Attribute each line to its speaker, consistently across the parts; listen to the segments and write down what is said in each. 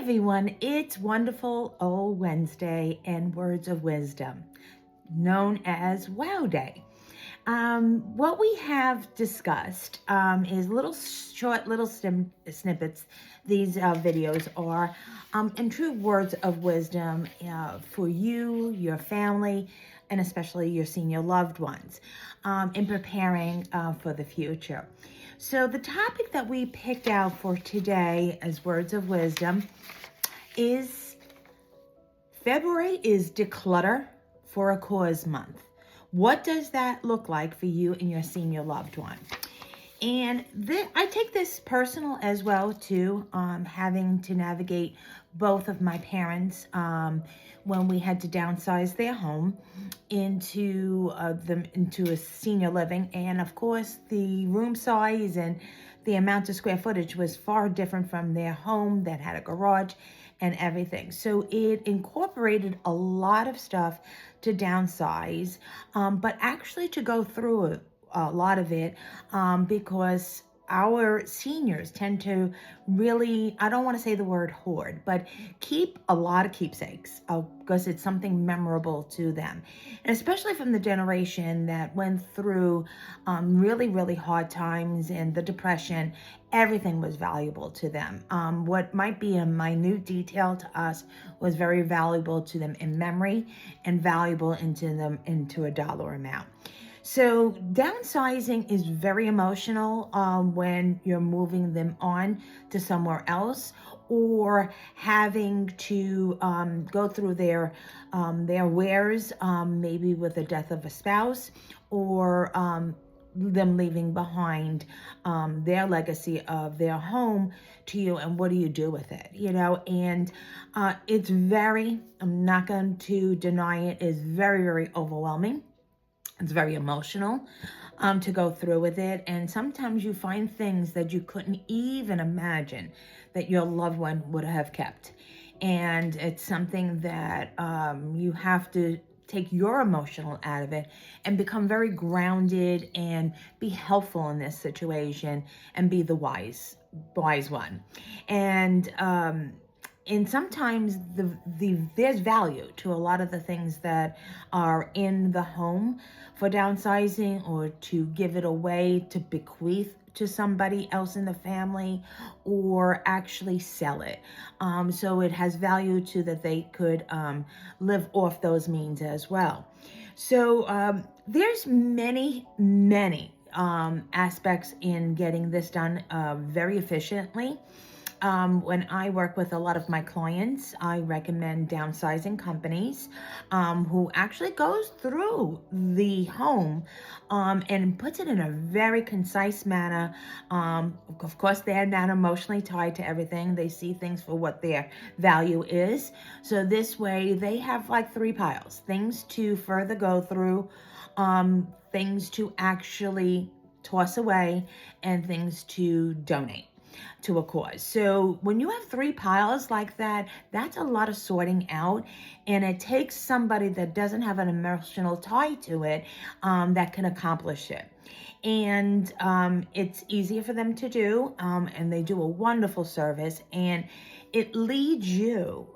Speaker 1: everyone, it's Wonderful Old Wednesday and Words of Wisdom, known as Wow Day. What we have discussed is short little snippets. These videos are in true words of wisdom for you, your family, and especially your senior loved ones in preparing for the future. So the topic that we picked out for today as words of wisdom is February is Declutter for a Cause month. What does that look like for you and your senior loved one? And I take this personal as well too, having to navigate both of my parents when we had to downsize their home into a senior living, and of course the room size and the amount of square footage was far different from their home that had a garage and everything. So it incorporated a lot of stuff to downsize, but actually to go through a lot of it because our seniors tend to really, I don't want to say the word hoard, but keep a lot of keepsakes because it's something memorable to them. And especially from the generation that went through really, really hard times and the Depression, everything was valuable to them. What might be a minute detail to us was very valuable to them in memory and valuable into a dollar amount. So downsizing is very emotional when you're moving them on to somewhere else, or having to go through their wares, maybe with the death of a spouse, or them leaving behind their legacy of their home to you, and what do you do with it, and it's very, I'm not going to deny it, is very, very overwhelming. It's very emotional to go through with it. And sometimes you find things that you couldn't even imagine that your loved one would have kept. And it's something that you have to take your emotional out of it and become very grounded and be helpful in this situation and be the wise one. And sometimes there's value to a lot of the things that are in the home for downsizing, or to give it away, to bequeath to somebody else in the family, or actually sell it. So it has value too, that they could live off those means as well. So there's many aspects in getting this done very efficiently. When I work with a lot of my clients, I recommend downsizing companies who actually goes through the home and puts it in a very concise manner. Of course, they're not emotionally tied to everything. They see things for what their value is. So this way they have like 3 piles: things to further go through, things to actually toss away, and things to donate to a cause. So when you have 3 piles like that, that's a lot of sorting out, and it takes somebody that doesn't have an emotional tie to it that can accomplish it. And it's easier for them to do, and they do a wonderful service, and it leads you,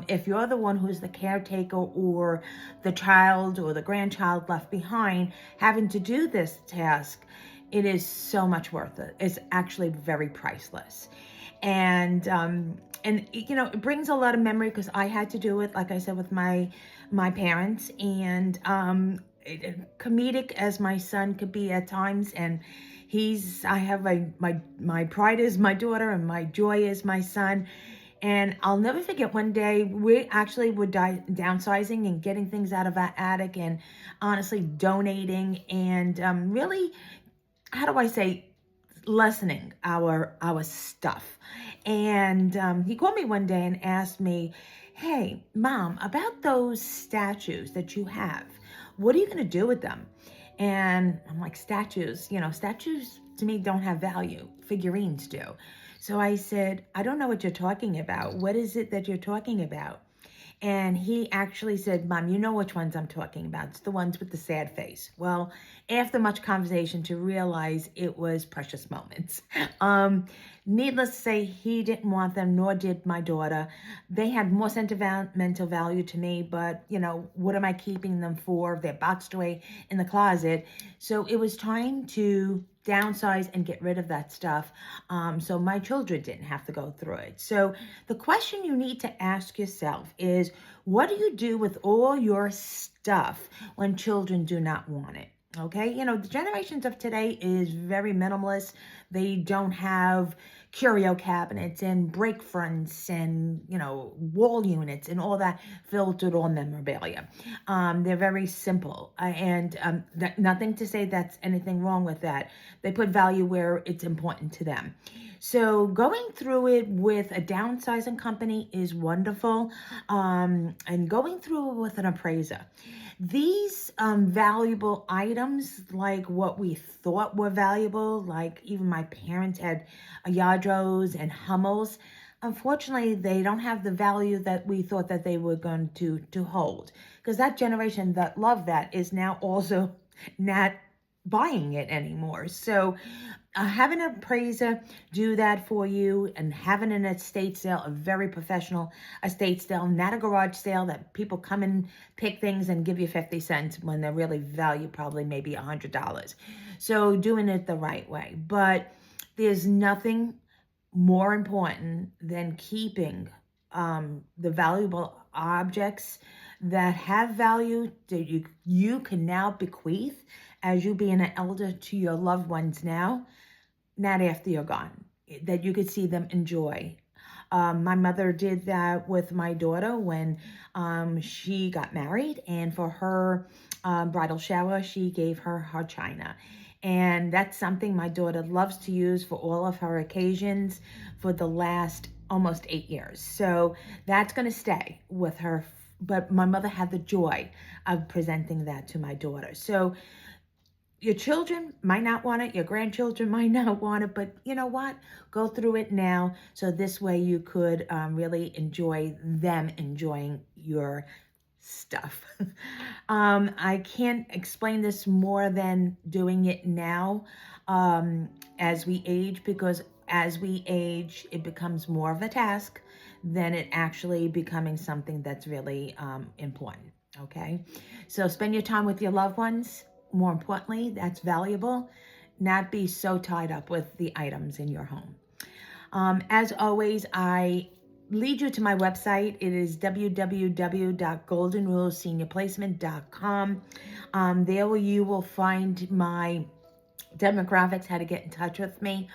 Speaker 1: if you're the one who's the caretaker or the child or the grandchild left behind, having to do this task, it is so much worth it. It's actually very priceless. And it brings a lot of memory, because I had to do it, like I said, with my parents. And comedic as my son could be at times, and I have my pride is my daughter and my joy is my son. And I'll never forget, one day we actually were downsizing and getting things out of our attic, and honestly donating, and really, how do I say, lessening our stuff. And he called me one day and asked me, "Hey, Mom, about those statues that you have, what are you going to do with them?" And I'm like, statues to me don't have value. Figurines do. So I said, "I don't know what you're talking about. What is it that you're talking about?" And he actually said, Mom, you know which ones I'm talking about. It's the ones with the sad face. Well, after much conversation to realize it was precious moments. Needless to say, he didn't want them, nor did my daughter. They had more sentimental value to me, but what am I keeping them for? They're boxed away in the closet. So it was time to downsize and get rid of that stuff, so my children didn't have to go through it. So the question you need to ask yourself is, what do you do with all your stuff when children do not want it? Okay, the generations of today is very minimalist. They don't have curio cabinets and break fronts and, wall units and all that filled with all memorabilia. They're very simple, and nothing to say that's anything wrong with that. They put value where it's important to them. So going through it with a downsizing company is wonderful, and going through it with an appraiser. These valuable items, like what we thought were valuable, like even my parents had Yadros and Hummels, unfortunately, they don't have the value that we thought that they were going to hold. Because that generation that loved that is now also not buying it anymore. So having an appraiser do that for you, and having an estate sale, a very professional estate sale, not a garage sale that people come and pick things and give you 50 cents when they're really value probably maybe $100. So doing it the right way. But there's nothing more important than keeping the valuable objects that have value that you can now bequeath as you being an elder to your loved ones now, not after you're gone, that you could see them enjoy. My mother did that with my daughter when she got married, and for her bridal shower, she gave her china. And that's something my daughter loves to use for all of her occasions for the last almost 8 years. So that's going to stay with her. But my mother had the joy of presenting that to my daughter. So your children might not want it, your grandchildren might not want it, but you know what? Go through it now, so this way you could really enjoy them enjoying your stuff. I can't explain this more than doing it now as we age, because as we age, it becomes more of a task than it actually becoming something that's really important, okay? So spend your time with your loved ones. More importantly, that's valuable. Not be so tied up with the items in your home. As always, I lead you to my website. It is www.goldenruleseniorplacement.com. There you will find my demographics, how to get in touch with me.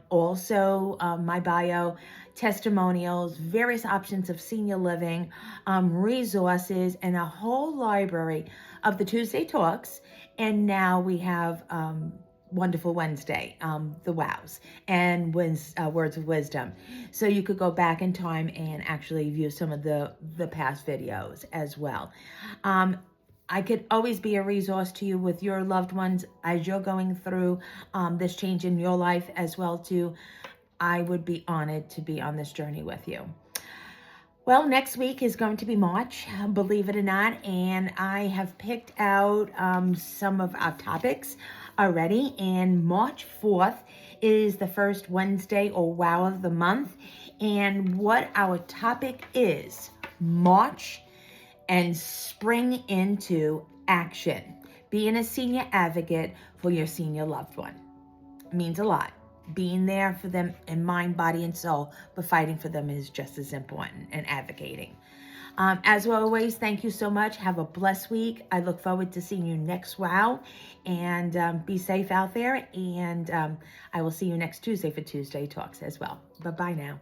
Speaker 1: Also, my bio, testimonials, various options of senior living, resources, and a whole library of the Tuesday Talks. And now we have Wonderful Wednesday, the wows, and Words of Wisdom. So you could go back in time and actually view some of the past videos as well. I could always be a resource to you with your loved ones as you're going through this change in your life as well too. I would be honored to be on this journey with you. Well, next week is going to be March, believe it or not, and I have picked out some of our topics already, and March 4th is the first Wednesday or wow of the month, and what our topic is, March and spring into action. Being a senior advocate for your senior loved one means a lot. Being there for them in mind, body, and soul, but fighting for them is just as important, and advocating. As always, thank you so much. Have a blessed week. I look forward to seeing you next wow, and be safe out there. And I will see you next Tuesday for Tuesday Talks as well. Bye-bye now.